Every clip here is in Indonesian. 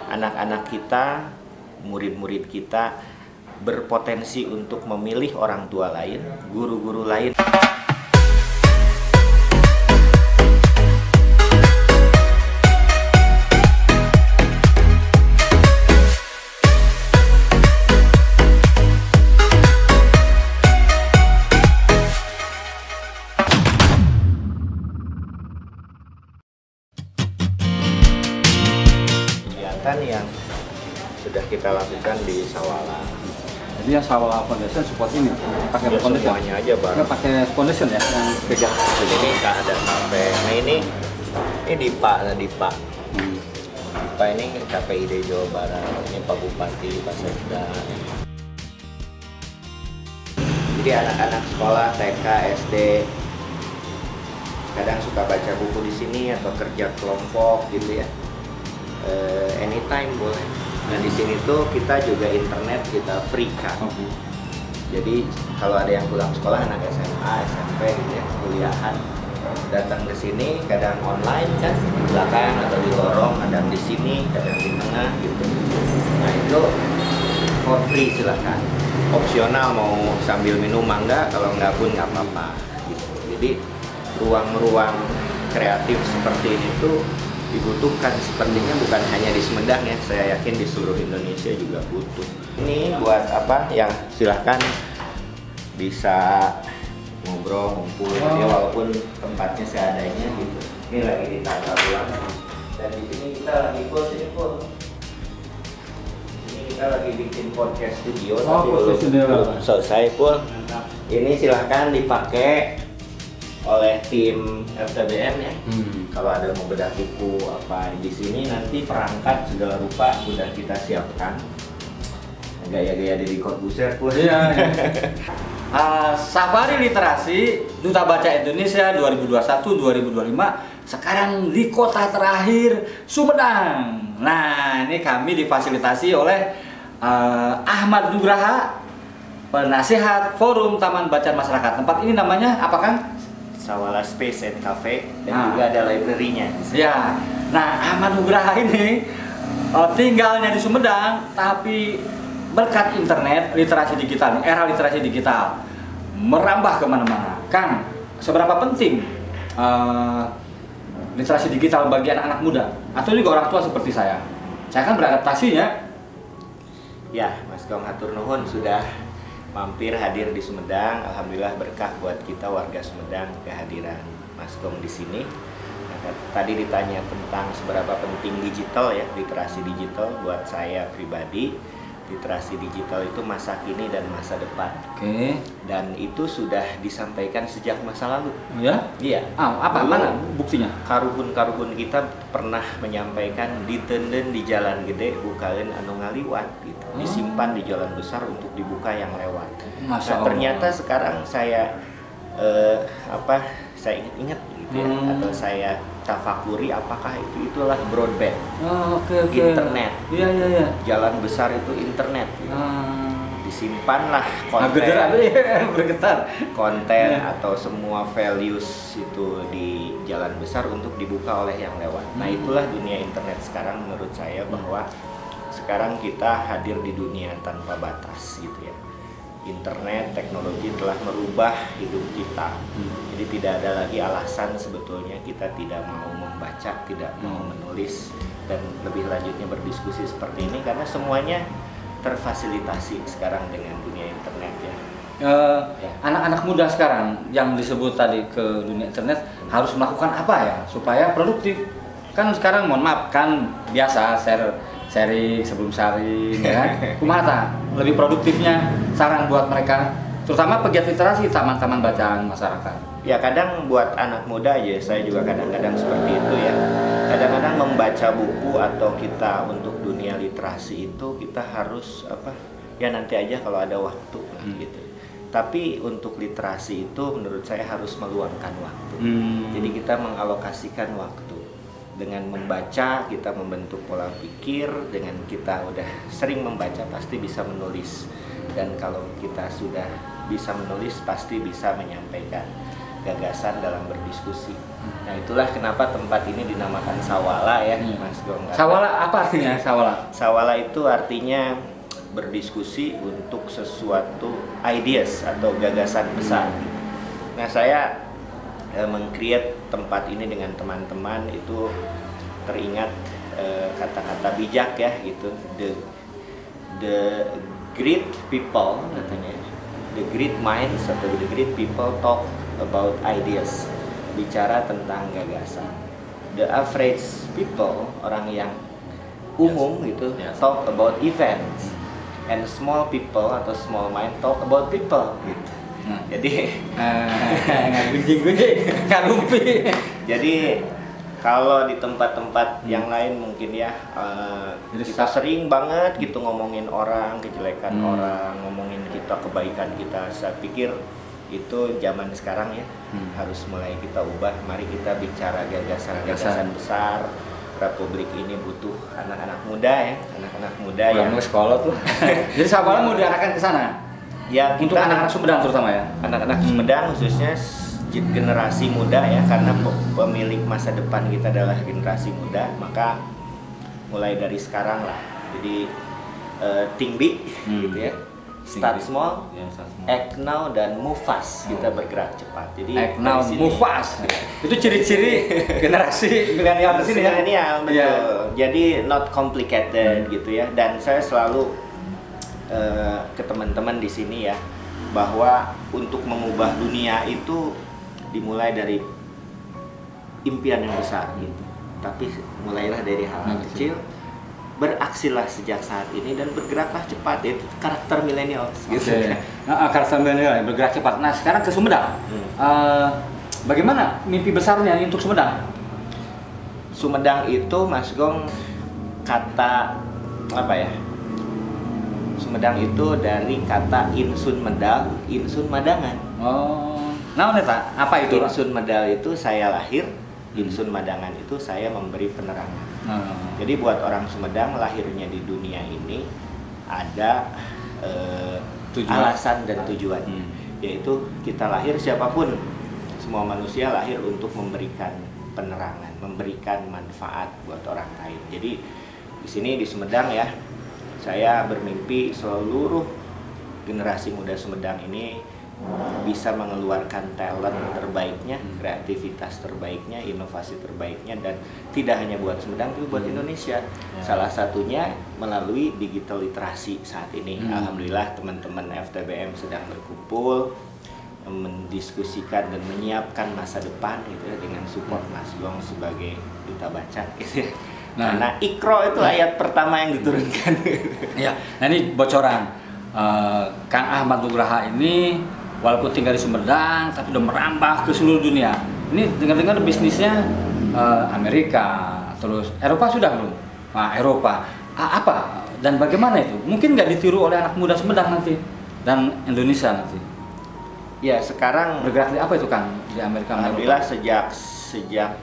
Anak-anak kita, murid-murid kita berpotensi untuk memilih orang tua lain, guru-guru lain. Kegiatan yang sudah kita lakukan di Sawala. Jadi yang Sawala Foundation support ini pakai Ya, foundation semuanya aja bareng. nggak pakai foundation ya yang kegiatan Ini nggak ada sampai. Nah ini DIPA, DIPA. DIPA ini KPID Jawa Barat. Ini Pak Bupati, Pak Sekda. Jadi anak-anak sekolah TK, SD kadang suka baca buku di sini atau kerja kelompok gitu ya. Anytime boleh. Nah di sini tuh kita juga internet kita free kan. Jadi kalau ada yang pulang sekolah anak SMA, SMP gitu ya, kuliahan datang ke sini kadang online kan di belakang atau di lorong, kadang di sini, kadang di tengah gitu. Nah itu for free silahkan. Opsional mau sambil minum mangga, kalau nggak pun nggak apa-apa gitu. Jadi ruang-ruang kreatif seperti ini tuh dibutuhkan, sepertinya bukan hanya di Sumedang ya, saya yakin di seluruh Indonesia juga butuh. Ini buat apa yang silahkan bisa ngobrol, ngumpul ya, walaupun tempatnya seadanya gitu. Ini lagi ditata ulang dan di sini kita lagi ini kita lagi bikin podcast studio tapi belum selesai pun. Ini silahkan dipakai oleh tim FTBM ya. Kalau ada mau bedah buku apa di sini, nanti perangkat segala rupa sudah kita siapkan. Gaya-gaya Deddy Corbuzier pun. Iya. Safari Literasi Duta Baca Indonesia 2021-2025 sekarang di kota terakhir Sumedang. Nah, ini kami difasilitasi oleh Ahmad Nugraha, penasihat Forum Taman Bacaan Masyarakat. Tempat ini namanya apa, Kang? Sawala Space and Cafe dan juga ada library-nya. Ya. Nah, Ahmad Nugraha ini tinggalnya di Sumedang, tapi berkat internet, literasi digital, era literasi digital merambah kemana-mana. Kang, seberapa penting literasi digital bagi anak-anak muda atau juga orang tua seperti saya? Saya kan beradaptasinya. Ya, Mas Gong hatur nuhun sudah mampir hadir di Sumedang. Alhamdulillah berkah buat kita warga Sumedang kehadiran Mas Gong di sini. Nah, tadi ditanya tentang seberapa penting digital ya, literasi digital buat saya pribadi. Literasi digital itu masa kini dan masa depan. Oke. Dan itu sudah disampaikan sejak masa lalu. Ya? Iya. Apa? Mana buktinya? Karuhun-karuhun kita pernah menyampaikan ditenden di jalan gede bukain anu ngaliwat gitu. Disimpan di jalan besar untuk dibuka yang lewat. Nah, ternyata sekarang saya saya ingat gitu ya, atau saya tafakuri apakah itulah broadband. Internet. Iya. Jalan besar itu internet. Disimpanlah konten. Konten atau semua values itu di jalan besar untuk dibuka oleh yang lewat. Nah, itulah dunia internet sekarang menurut saya, bahwa sekarang kita hadir di dunia tanpa batas gitu ya. Internet, teknologi telah merubah hidup kita. Jadi tidak ada lagi alasan sebetulnya kita tidak mau membaca, tidak mau menulis, dan lebih lanjutnya berdiskusi seperti ini, karena semuanya terfasilitasi sekarang dengan dunia internet ya. Anak-anak muda sekarang yang disebut tadi ke dunia internet harus melakukan apa ya supaya produktif? Kan sekarang mohon maaf kan biasa sharing sebelum sharing ya kan? Kumaha lebih produktifnya saran buat mereka, terutama pegiat literasi taman-taman bacaan masyarakat. Ya kadang buat anak muda aja, saya juga kadang-kadang seperti itu ya. Kadang-kadang membaca buku atau kita untuk dunia literasi itu kita harus ya nanti aja kalau ada waktu gitu. Tapi untuk literasi itu menurut saya harus meluangkan waktu. Jadi kita mengalokasikan waktu. Dengan membaca kita membentuk pola pikir, dengan kita udah sering membaca pasti bisa menulis, dan kalau kita sudah bisa menulis pasti bisa menyampaikan. gagasan dalam berdiskusi. Nah itulah kenapa tempat ini dinamakan Sawala ya, Mas Gong. Sawala apa artinya Sawala? Sawala itu artinya berdiskusi untuk sesuatu ideas atau gagasan besar. Nah saya meng-create tempat ini dengan teman-teman itu teringat kata-kata bijak ya gitu. The great people katanya, the great minds atau the great people talk about ideas, bicara tentang gagasan. The average people, orang yang umum gitu, talk about events. And small people atau small mind talk about people gitu. Jadi jadi kalau di tempat-tempat yang lain mungkin ya kita sering banget gitu ngomongin orang, kejelekan orang, ngomongin kita, kebaikan kita. Saya pikir itu zaman sekarang ya harus mulai kita ubah. Mari kita bicara gagasan besar. Republik ini butuh anak-anak muda ya, anak-anak muda yang sekolah tuh. Jadi Sawala mau diarahkan ke sana. Ya, untuk anak-anak Sumedang terutama ya. Anak-anak Sumedang khususnya generasi muda ya, karena pemilik masa depan kita adalah generasi muda, maka mulai dari sekarang lah. Jadi think big gitu ya. Start small, act now dan move fast. Kita bergerak cepat. Jadi act now, move fast. Itu ciri-ciri generasi milenial di sini ya. Milenial betul. Yeah. Jadi not complicated gitu ya. Dan saya selalu ke teman-teman di sini ya, bahwa untuk mengubah dunia itu dimulai dari impian yang besar gitu. Tapi mulailah dari hal kecil. Beraksilah sejak saat ini dan bergeraklah cepat, itu karakter milenial gitu. Karakter milenial bergerak cepat. Nah sekarang ke Sumedang, bagaimana mimpi besarnya untuk Sumedang? Sumedang itu Mas Gong, kata apa ya? Sumedang itu dari kata insun medal, insun madangan. Nah neta, apa itu? Insun medal itu saya lahir, insun madangan itu saya memberi penerangan. Jadi buat orang Sumedang lahirnya di dunia ini ada alasan dan tujuan, yaitu kita lahir siapapun, semua manusia lahir untuk memberikan penerangan, memberikan manfaat buat orang lain. Jadi di sini di Sumedang ya, saya bermimpi seluruh generasi muda Sumedang ini bisa mengeluarkan talent terbaiknya, kreativitas terbaiknya, inovasi terbaiknya, dan tidak hanya buat Sumedang tapi buat Indonesia. Salah satunya melalui digital literasi saat ini. Alhamdulillah teman-teman FTBM sedang berkumpul mendiskusikan dan menyiapkan masa depan gitu ya, dengan support Mas Gong sebagai duta baca gitu ya. Karena Iqra itu ayat pertama yang diturunkan. Ya, nah ini bocoran. Kang Ahmad Nugraha ini walaupun tinggal di Sumedang, tapi udah merambah ke seluruh dunia. Ini dengar-dengar bisnisnya Amerika, terus Eropa sudah belum? Nah, Eropa. Apa dan bagaimana itu? Mungkin nggak ditiru oleh anak muda Sumedang nanti dan Indonesia nanti? Ya sekarang bergerak di apa itu Kang di Amerika? Alhamdulillah sejak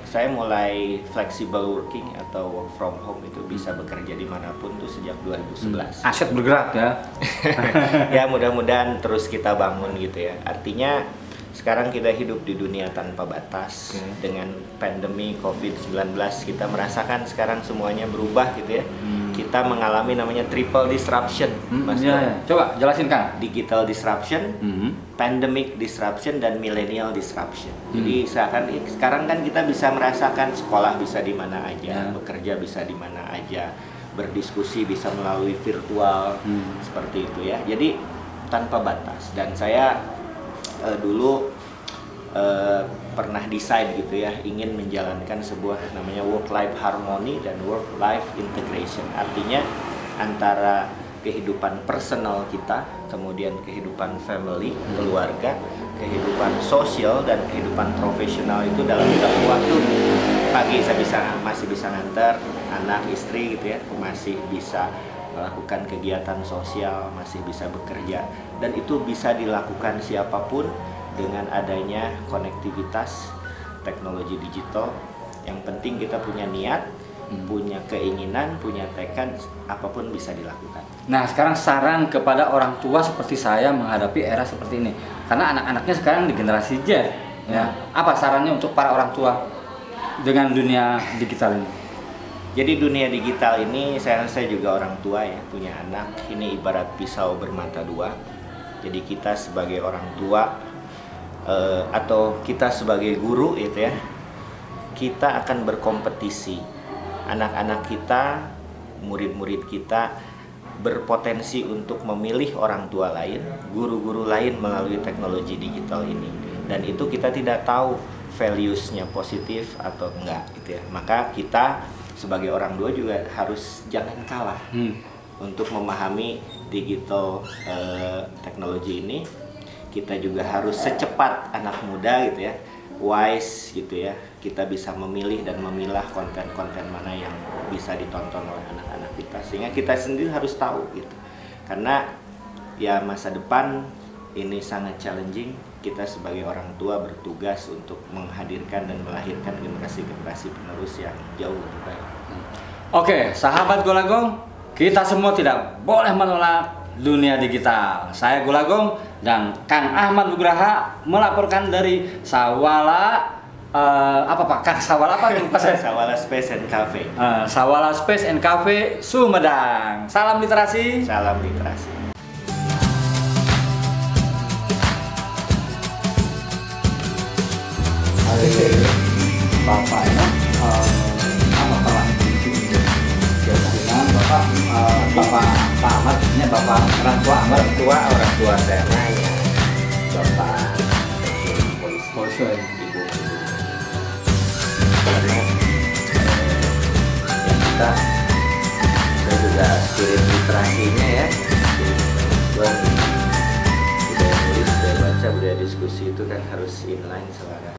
saya mulai flexible working atau work from home itu bisa bekerja dimanapun tuh sejak 2011. Aset bergerak ya. Ya mudah-mudahan terus kita bangun gitu ya. Artinya sekarang kita hidup di dunia tanpa batas. Dengan pandemi COVID-19 kita merasakan sekarang semuanya berubah gitu ya. Kita mengalami namanya triple disruption. Mas Coba jelasin Kang. Digital disruption, pandemic disruption, dan millennial disruption. Jadi sekarang kan kita bisa merasakan sekolah bisa di mana aja, bekerja bisa di mana aja, berdiskusi bisa melalui virtual, seperti itu ya. Jadi tanpa batas. Dan saya dulu pernah desain gitu ya, ingin menjalankan sebuah namanya work-life harmony dan work-life integration. Artinya antara kehidupan personal kita, kemudian kehidupan family, keluarga, kehidupan sosial, dan kehidupan profesional itu dalam satu waktu. Pagi saya masih bisa nganter anak, istri gitu ya, masih bisa melakukan kegiatan sosial, masih bisa bekerja, dan itu bisa dilakukan siapapun dengan adanya konektivitas teknologi digital. Yang penting kita punya niat, punya keinginan, punya tekad, apapun bisa dilakukan. Nah sekarang saran kepada orang tua seperti saya menghadapi era seperti ini, karena anak-anaknya sekarang di generasi Z Ya, apa sarannya untuk para orang tua dengan dunia digital ini? Jadi dunia digital ini saya juga orang tua ya, punya anak. Ini ibarat pisau bermata dua. Jadi kita sebagai orang tua atau kita sebagai guru itu ya, kita akan berkompetisi. Anak-anak kita, murid-murid kita berpotensi untuk memilih orang tua lain, guru-guru lain melalui teknologi digital ini. Dan itu kita tidak tahu values-nya positif atau enggak gitu ya. Maka kita sebagai orang tua juga harus jangan kalah untuk memahami digital teknologi ini. Kita juga harus secepat anak muda gitu ya, wise gitu ya, kita bisa memilih dan memilah konten-konten mana yang bisa ditonton oleh anak-anak kita, sehingga kita sendiri harus tahu gitu. Karena ya masa depan ini sangat challenging. Kita sebagai orang tua bertugas untuk menghadirkan dan melahirkan generasi-generasi penerus yang jauh lebih baik. Oke, sahabat Golagong, kita semua tidak boleh menolak dunia digital. Saya Golagong dan Kang Ahmad Nugraha melaporkan dari Sawala apa Pak? Kang Sawala apa? Sawala Space and Cafe. Sawala Space and Cafe Sumedang. Salam literasi. Salam literasi. Bapaknya apa telah Bapak Pak Ahmad, ini Bapak orang tua Ahmad, orang tua saya nanya Bapak polisi ibu karena ya kita saya juga spirit literasinya ya, budaya nulis, budaya baca, budaya diskusi itu kan harus inline selera.